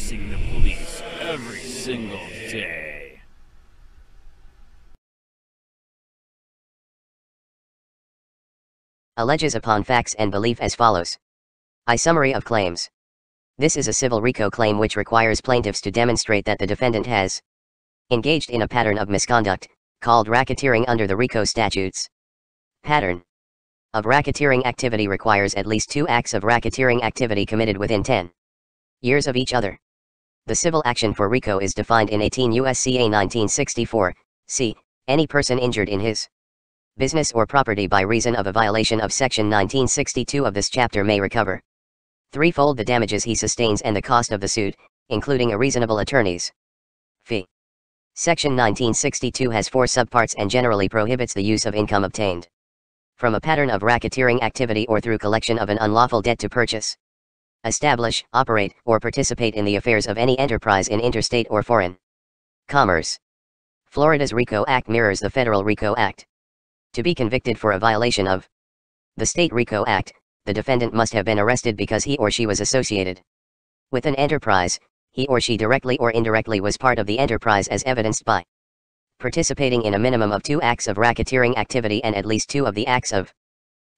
facing the police every single day. Alleges upon facts and belief as follows. I summary of claims. This is a civil RICO claim which requires plaintiffs to demonstrate that the defendant has engaged in a pattern of misconduct, called racketeering under the RICO statutes. Pattern of racketeering activity requires at least 2 acts of racketeering activity committed within 10 years of each other. The civil action for RICO is defined in 18 U.S.C.A. 1964, c. Any person injured in his business or property by reason of a violation of Section 1962 of this chapter may recover threefold the damages he sustains and the cost of the suit, including a reasonable attorney's fee. Section 1962 has 4 subparts and generally prohibits the use of income obtained from a pattern of racketeering activity or through collection of an unlawful debt to purchase, establish, operate, or participate in the affairs of any enterprise in interstate or foreign commerce. Florida's RICO Act mirrors the federal RICO Act. To be convicted for a violation of the state RICO Act, the defendant must have been arrested because he or she was associated with an enterprise. He or she directly or indirectly was part of the enterprise as evidenced by participating in a minimum of 2 acts of racketeering activity, and at least 2 of the acts of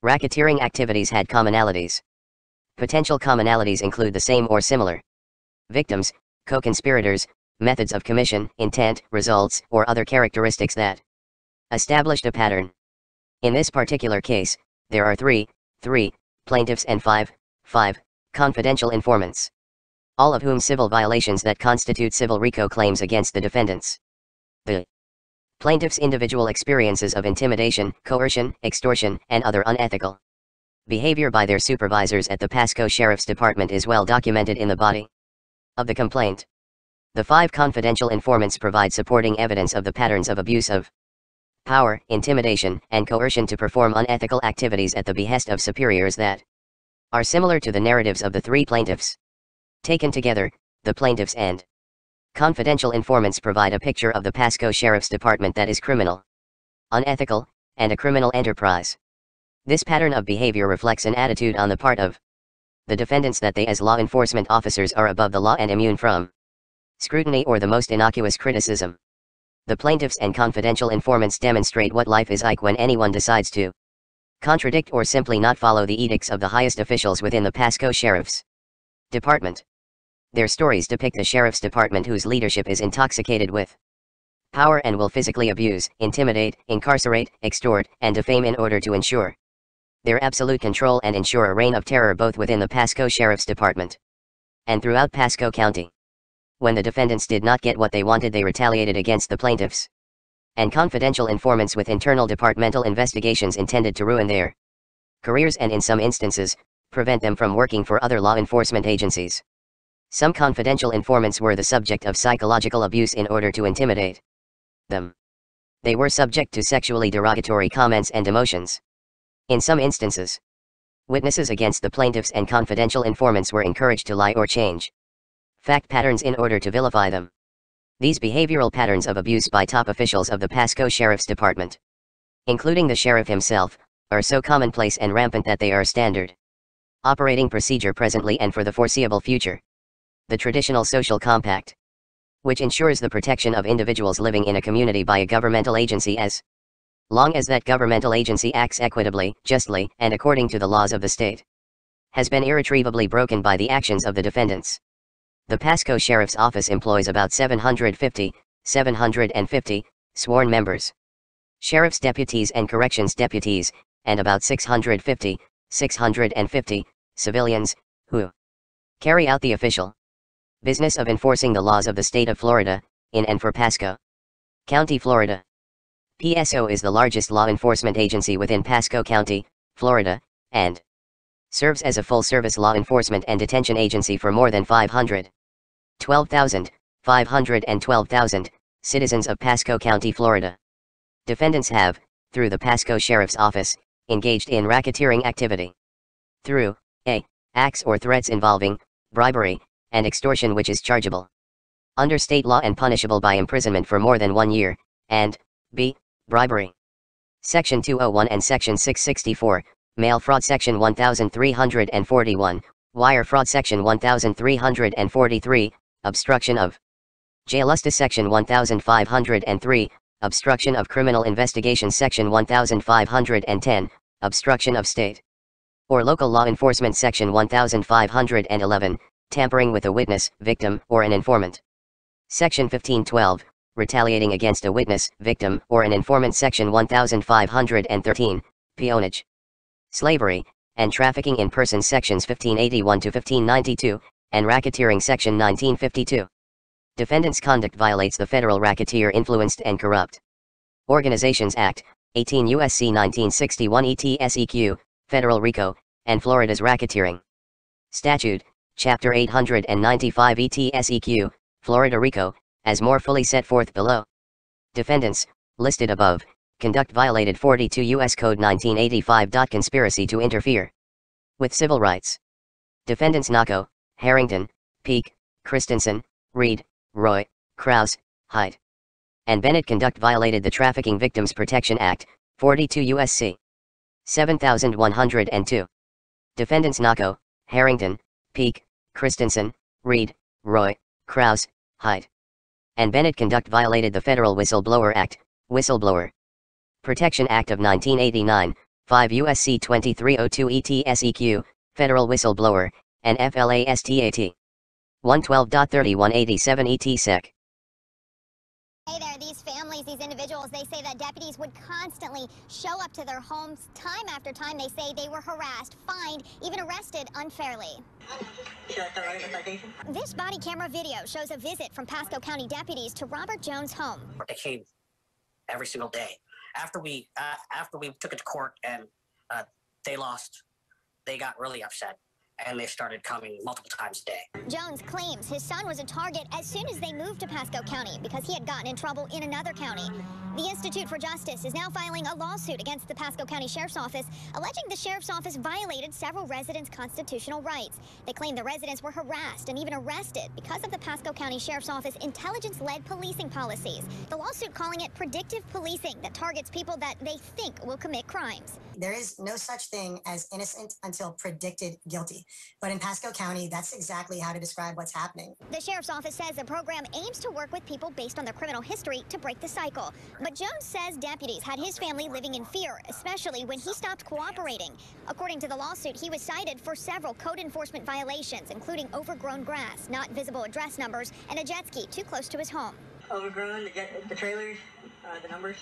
racketeering activities had commonalities. Potential commonalities include the same or similar victims, co-conspirators, methods of commission, intent, results, or other characteristics that established a pattern. In this particular case, there are 3 plaintiffs and 5 confidential informants, all of whom civil violations that constitute civil RICO claims against the defendants. The plaintiffs' individual experiences of intimidation, coercion, extortion, and other unethical behavior by their supervisors at the Pasco Sheriff's Department is well documented in the body of the complaint. The 5 confidential informants provide supporting evidence of the patterns of abuse of power, intimidation, and coercion to perform unethical activities at the behest of superiors that are similar to the narratives of the 3 plaintiffs. Taken together, the plaintiffs and confidential informants provide a picture of the Pasco Sheriff's Department that is criminal, unethical, and a criminal enterprise. This pattern of behavior reflects an attitude on the part of the defendants that they as law enforcement officers are above the law and immune from scrutiny or the most innocuous criticism. The plaintiffs and confidential informants demonstrate what life is like when anyone decides to contradict or simply not follow the edicts of the highest officials within the Pasco Sheriff's Department. Their stories depict the Sheriff's Department whose leadership is intoxicated with power and will physically abuse, intimidate, incarcerate, extort, and defame in order to ensure their absolute control and ensure a reign of terror both within the Pasco Sheriff's Department and throughout Pasco County. When the defendants did not get what they wanted, they retaliated against the plaintiffs and confidential informants with internal departmental investigations intended to ruin their careers and in some instances, prevent them from working for other law enforcement agencies. Some confidential informants were the subject of psychological abuse in order to intimidate them. They were subject to sexually derogatory comments and demotions. In some instances, witnesses against the plaintiffs and confidential informants were encouraged to lie or change fact patterns in order to vilify them. These behavioral patterns of abuse by top officials of the Pasco Sheriff's Department, including the sheriff himself, are so commonplace and rampant that they are standard operating procedure presently and for the foreseeable future. The traditional social compact, which ensures the protection of individuals living in a community by a governmental agency as long as that governmental agency acts equitably, justly, and according to the laws of the state, has been irretrievably broken by the actions of the defendants. The Pasco Sheriff's Office employs about 750 sworn members, sheriff's deputies and corrections deputies, and about 650 civilians, who carry out the official business of enforcing the laws of the state of Florida, in and for Pasco County, Florida. PSO is the largest law enforcement agency within Pasco County, Florida, and serves as a full-service law enforcement and detention agency for more than 512,000 citizens of Pasco County, Florida. Defendants have, through the Pasco Sheriff's Office, engaged in racketeering activity through a. acts or threats involving bribery and extortion which is chargeable under state law and punishable by imprisonment for more than 1 year, and b. bribery. Section 201 and Section 664, mail fraud Section 1341, wire fraud Section 1343, obstruction of Justice Section 1503, obstruction of criminal investigation Section 1510, obstruction of state or local law enforcement Section 1511, tampering with a witness, victim, or an informant. Section 1512, retaliating against a witness, victim, or an informant Section 1513, peonage, slavery, and trafficking in persons Sections 1581 to 1592, and racketeering Section 1952. Defendant's conduct violates the Federal Racketeer Influenced and Corrupt Organizations Act, 18 U.S.C. 1961 ETSEQ, Federal RICO, and Florida's Racketeering Statute, Chapter 895 ETSEQ, Florida RICO, as more fully set forth below. Defendants, listed above, conduct violated 42 U.S. Code 1985. Conspiracy to interfere with civil rights. Defendants Nocco, Harrington, Peake, Christensen, Reed, Roy, Krause, Hyde, and Bennett conduct violated the Trafficking Victims Protection Act, 42 U.S.C. 7102. Defendants Nocco, Harrington, Peake, Christensen, Reed, Roy, Krause, Hyde, and Bennett conduct violated the Federal Whistleblower Act, Whistleblower Protection Act of 1989, 5 U.S.C. 2302 ETSEQ, Federal Whistleblower, and FLASTAT. 112.3187 ETSEC. Hey there, these families, these individuals, they say that deputies would constantly show up to their homes time after time. They say they were harassed, fined, even arrested unfairly. This body camera video shows a visit from Pasco County deputies to Robert Jones' home. They came every single day. After we took it to court and they lost, they got really upset. And they started coming multiple times a day. Jones claims his son was a target as soon as they moved to Pasco County because he had gotten in trouble in another county. The Institute for Justice is now filing a lawsuit against the Pasco County Sheriff's Office, alleging the Sheriff's Office violated several residents' constitutional rights. They claim the residents were harassed and even arrested because of the Pasco County Sheriff's Office intelligence-led policing policies. The lawsuit calling it predictive policing that targets people that they think will commit crimes. There is no such thing as innocent until predicted guilty. But in Pasco County, that's exactly how to describe what's happening. The Sheriff's Office says the program aims to work with people based on their criminal history to break the cycle. But Jones says deputies had his family living in fear, especially when he stopped cooperating. According to the lawsuit, he was cited for several code enforcement violations, including overgrown grass, not visible address numbers, and a jet ski too close to his home. Overgrown, the trailers, the numbers.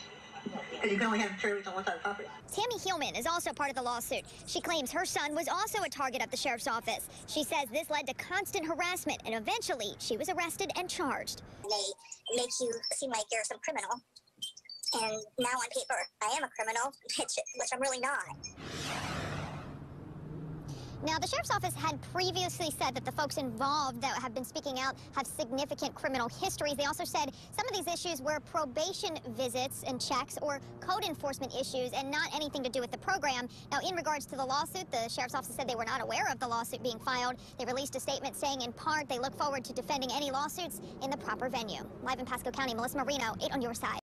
Because you can only have trailers on one side of the property. Tammy Hillman is also part of the lawsuit. She claims her son was also a target of the Sheriff's Office. She says this led to constant harassment, and eventually she was arrested and charged. They make you seem like you're some criminal. And now on paper, I am a criminal, which I'm really not. Now, the Sheriff's Office had previously said that the folks involved that have been speaking out have significant criminal histories. They also said some of these issues were probation visits and checks or code enforcement issues and not anything to do with the program. Now, in regards to the lawsuit, the Sheriff's Office said they were not aware of the lawsuit being filed. They released a statement saying, in part, they look forward to defending any lawsuits in the proper venue. Live in Pasco County, Melissa Marino, 8 on your side.